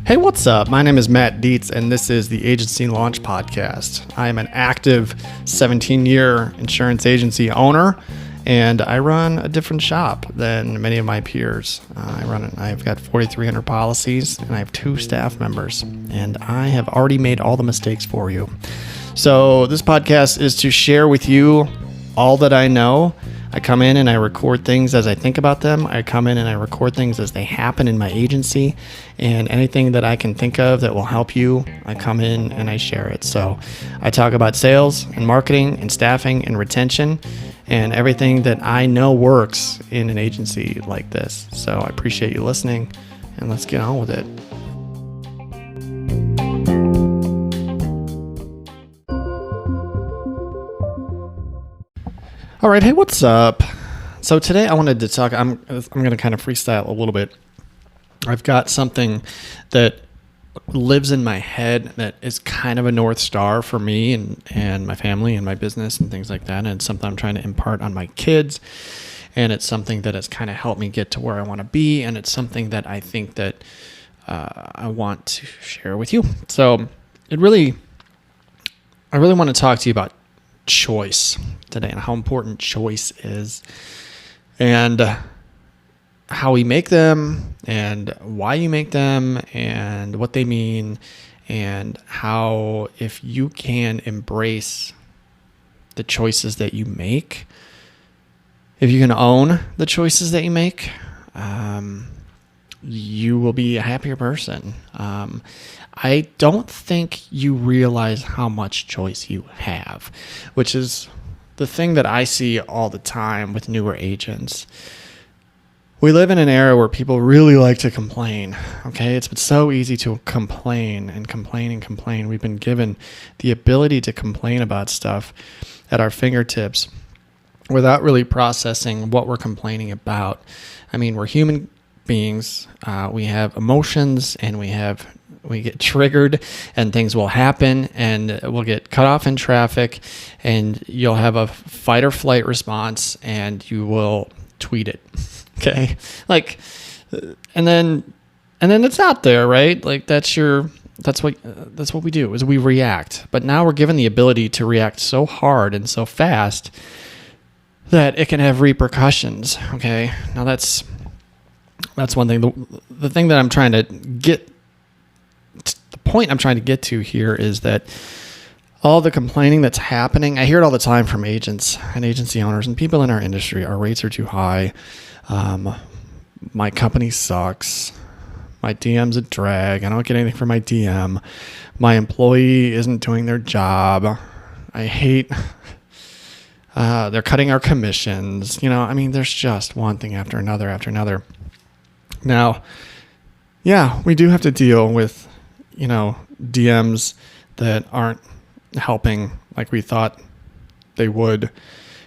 Hey, what's up? My name is Matt Dietz, and this is the Agency Launch Podcast. I am an active 17-year insurance agency owner, and I run a different shop than many of my peers. I've got 4,300 policies, and I have 2 staff members, and I have already made all the mistakes for you. So this podcast is to share with you all that I know. I come in and I record things as I think about them. I come in and I record things as they happen in my agency, and anything that I can think of that will help you, I come in and I share it. So I talk about sales and marketing and staffing and retention and everything that I know works in an agency like this. So I appreciate you listening, and let's get on with it. All right, hey, what's up? So today I wanted to talk, I'm going to kind of freestyle a little bit. I've got something that lives in my head that is kind of a North Star for me and my family and my business and things like that. And it's something I'm trying to impart on my kids. And it's something that has kind of helped me get to where I want to be. And it's something that I think that I want to share with you. So I really want to talk to you about choice today and how important choice is, and how we make them, and why you make them, and what they mean, and how if you can embrace the choices that you make, if you can own the choices that you make, you will be a happier person. I don't think you realize how much choice you have, which is the thing that I see all the time with newer agents. We live in an era where people really like to complain, okay? It's been so easy to complain and complain and complain. We've been given the ability to complain about stuff at our fingertips without really processing what we're complaining about. I mean, we're human beings. We have emotions, and we get triggered, and things will happen, and we'll get cut off in traffic, and you'll have a fight or flight response, and you will tweet it. Okay. And then it's out there, right? Like that's what we do, is we react. But now we're given the ability to react so hard and so fast that it can have repercussions. Okay. Now that's one thing. The thing that I'm trying to get, the point I'm trying to get to here is that all the complaining that's happening, I hear it all the time from agents and agency owners and people in our industry. Our rates are too high. My company sucks. My DM's a drag. I don't get anything from my DM. My employee isn't doing their job. I hate, they're cutting our commissions. There's just one thing after another. Now, yeah, we do have to deal with, DMs that aren't helping like we thought they would.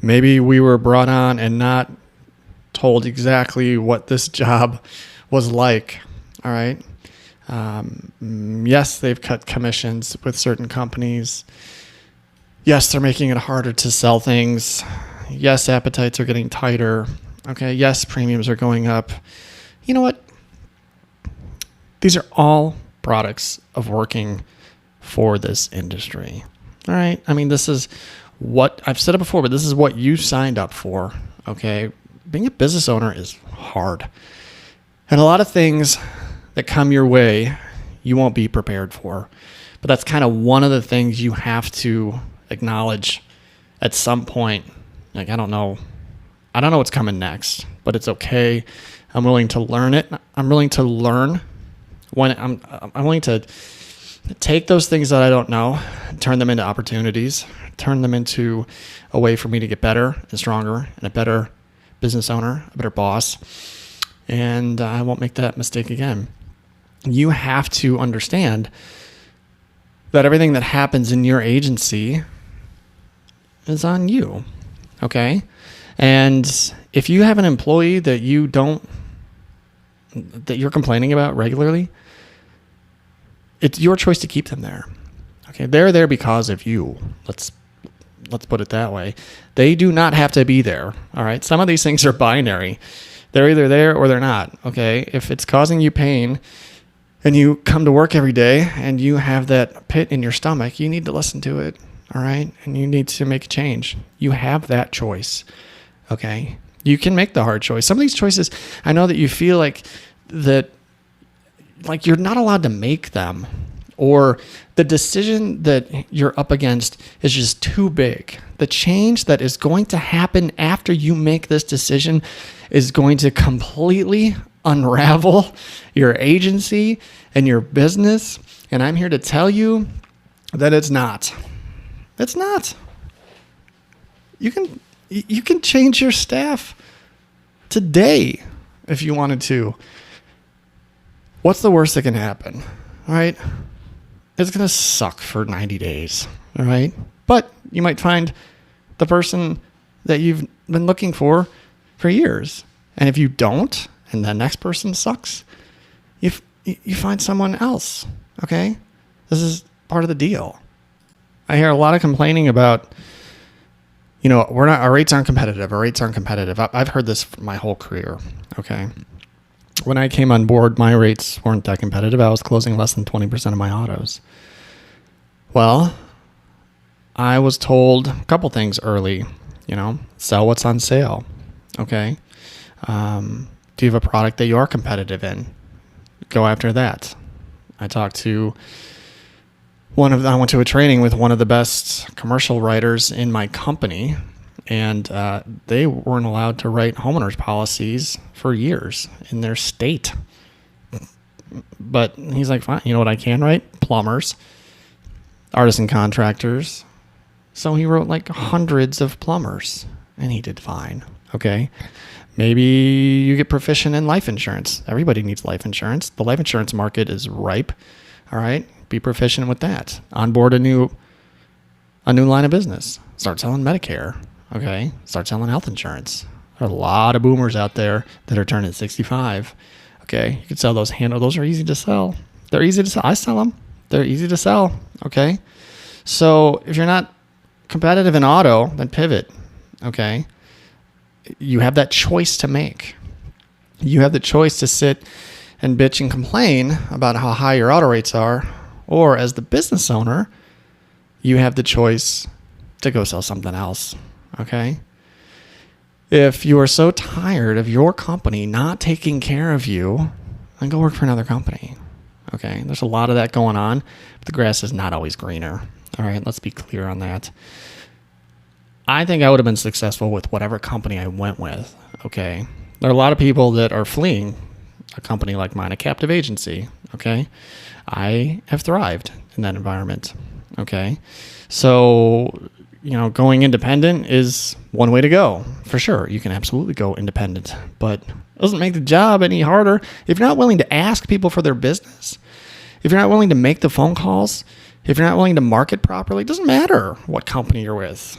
Maybe we were brought on and not told exactly what this job was like. All right. Yes, they've cut commissions with certain companies. Yes, they're making it harder to sell things. Yes, appetites are getting tighter. Okay. Yes, premiums are going up. You know what? These are all products of working for this industry. All right. This is what I've said it before, but this is what you signed up for. Okay. Being a business owner is hard. And a lot of things that come your way, you won't be prepared for. But that's kind of one of the things you have to acknowledge at some point. Like, I don't know what's coming next, but it's okay. I'm willing to learn it. I'm willing to learn when I'm willing to take those things that I don't know, turn them into opportunities, turn them into a way for me to get better and stronger and a better business owner, a better boss. And I won't make that mistake again. You have to understand that everything that happens in your agency is on you. Okay? And if you have an employee that you're complaining about regularly, it's your choice to keep them there. Okay, they're there because of you. Let's put it that way. They do not have to be there. All right. Some of these things are binary. They're either there or they're not. Okay. If it's causing you pain and you come to work every day and you have that pit in your stomach, you need to listen to it. All right. And you need to make a change. You have that choice. Okay. You can make the hard choice. Some of these choices, I know that you feel like you're not allowed to make them, or the decision that you're up against is just too big. The change that is going to happen after you make this decision is going to completely unravel your agency and your business. And I'm here to tell you that it's not. It's not. You can change your staff today if you wanted to. What's the worst that can happen? All right. It's going to suck for 90 days. All right. But you might find the person that you've been looking for years. And if you don't, and the next person sucks, you find someone else. Okay. This is part of the deal. I hear a lot of complaining about, our rates aren't competitive. Our rates aren't competitive. I've heard this for my whole career. Okay. When I came on board, my rates weren't that competitive. I was closing less than 20% of my autos. Well, I was told a couple things early, sell what's on sale. Okay. Do you have a product that you are competitive in? Go after that. I went to a training with one of the best commercial writers in my company, and they weren't allowed to write homeowners policies for years in their state. But he's like, fine, you know what I can write? Plumbers, artisan contractors. So he wrote like hundreds of plumbers, and he did fine. Okay. Maybe you get proficient in life insurance. Everybody needs life insurance. The life insurance market is ripe. All right. Be proficient with that. Onboard a new line of business. Start selling Medicare. Okay. Start selling health insurance. There are a lot of boomers out there that are turning 65. Okay. You can sell those Those are easy to sell. They're easy to sell. I sell them. They're easy to sell. Okay. So if you're not competitive in auto, then pivot. Okay. You have that choice to make. You have the choice to sit and bitch and complain about how high your auto rates are, or as the business owner, you have the choice to go sell something else. Okay. If you are so tired of your company not taking care of you, then go work for another company. Okay. There's a lot of that going on, but the grass is not always greener. All right. Let's be clear on that. I think I would have been successful with whatever company I went with. Okay. There are a lot of people that are fleeing a company like mine, a captive agency. Okay. I have thrived in that environment. Okay. So, going independent is one way to go for sure. You can absolutely go independent, but it doesn't make the job any harder. If you're not willing to ask people for their business, if you're not willing to make the phone calls, if you're not willing to market properly, it doesn't matter what company you're with.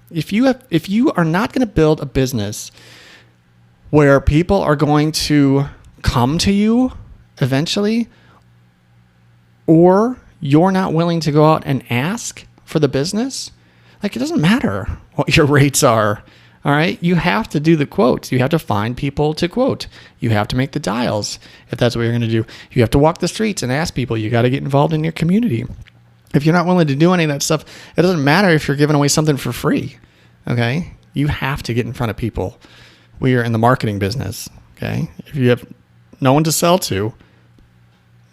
If you are not going to build a business where people are going to come to you eventually, or you're not willing to go out and ask for the business, it doesn't matter what your rates are. All right. You have to do the quotes. You have to find people to quote. You have to make the dials. If that's what you're going to do, you have to walk the streets and ask people. You got to get involved in your community. If you're not willing to do any of that stuff, it doesn't matter if you're giving away something for free. Okay. You have to get in front of people. We are in the marketing business. Okay. If you have no one to sell to,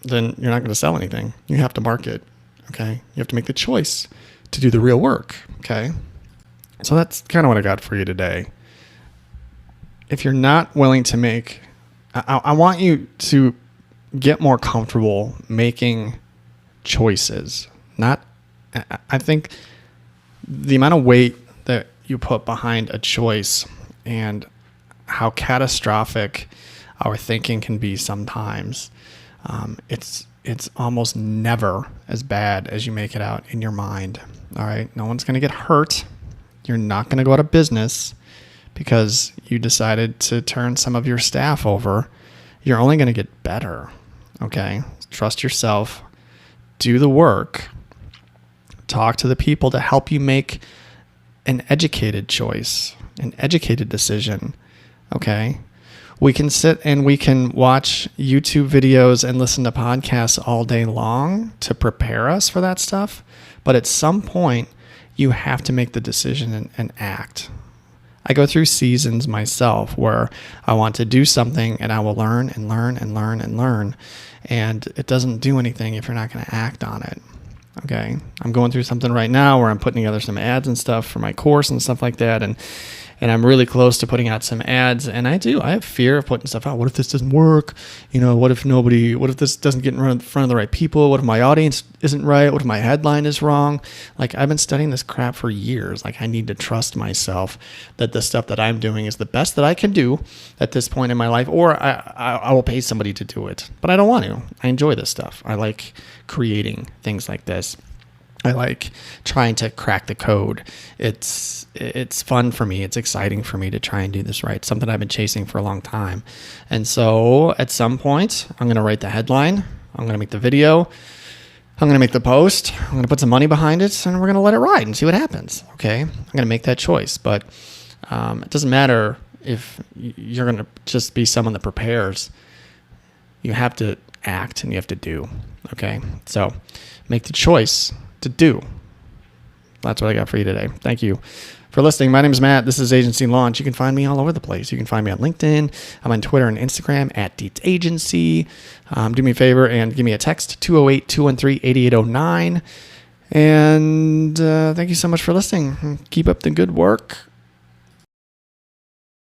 then you're not going to sell anything. You have to market. Okay. You have to make the choice to do the real work. Okay. So that's kind of what I got for you today. If you're not willing to make, I want you to get more comfortable making choices. I think the amount of weight that you put behind a choice and how catastrophic our thinking can be sometimes, it's almost never as bad as you make it out in your mind. All right. No one's going to get hurt. You're not going to go out of business because you decided to turn some of your staff over. You're only going to get better. Okay. Trust yourself. Do the work. Talk to the people to help you make an educated choice, an educated decision. Okay. We can sit and we can watch YouTube videos and listen to podcasts all day long to prepare us for that stuff. But at some point, you have to make the decision and act. I go through seasons myself where I want to do something and I will learn and learn and learn and learn. And it doesn't do anything if you're not going to act on it. Okay. I'm going through something right now where I'm putting together some ads and stuff for my course and stuff like that. And I'm really close to putting out some ads. And I have fear of putting stuff out. What if this doesn't work? What if this doesn't get in front of the right people? What if my audience isn't right? What if my headline is wrong? Like, I've been studying this crap for years. Like, I need to trust myself that the stuff that I'm doing is the best that I can do at this point in my life, or I will pay somebody to do it. But I don't want to. I enjoy this stuff. I like creating things like this. I like trying to crack the code. It's fun for me. It's exciting for me to try and do this right. It's something I've been chasing for a long time. And so at some point, I'm going to write the headline. I'm going to make the video. I'm going to make the post. I'm going to put some money behind it, and we're going to let it ride and see what happens. Okay? I'm going to make that choice. But it doesn't matter if you're going to just be someone that prepares. You have to act and you have to do. Okay? So make the choice to do. That's what I got for you today. Thank you for listening. My name is Matt. This is Agency Launch. You can find me all over the place. You can find me on LinkedIn. I'm on Twitter and Instagram at Deets Agency. Do me a favor and give me a text, 208-213-8809. And thank you so much for listening. Keep up the good work.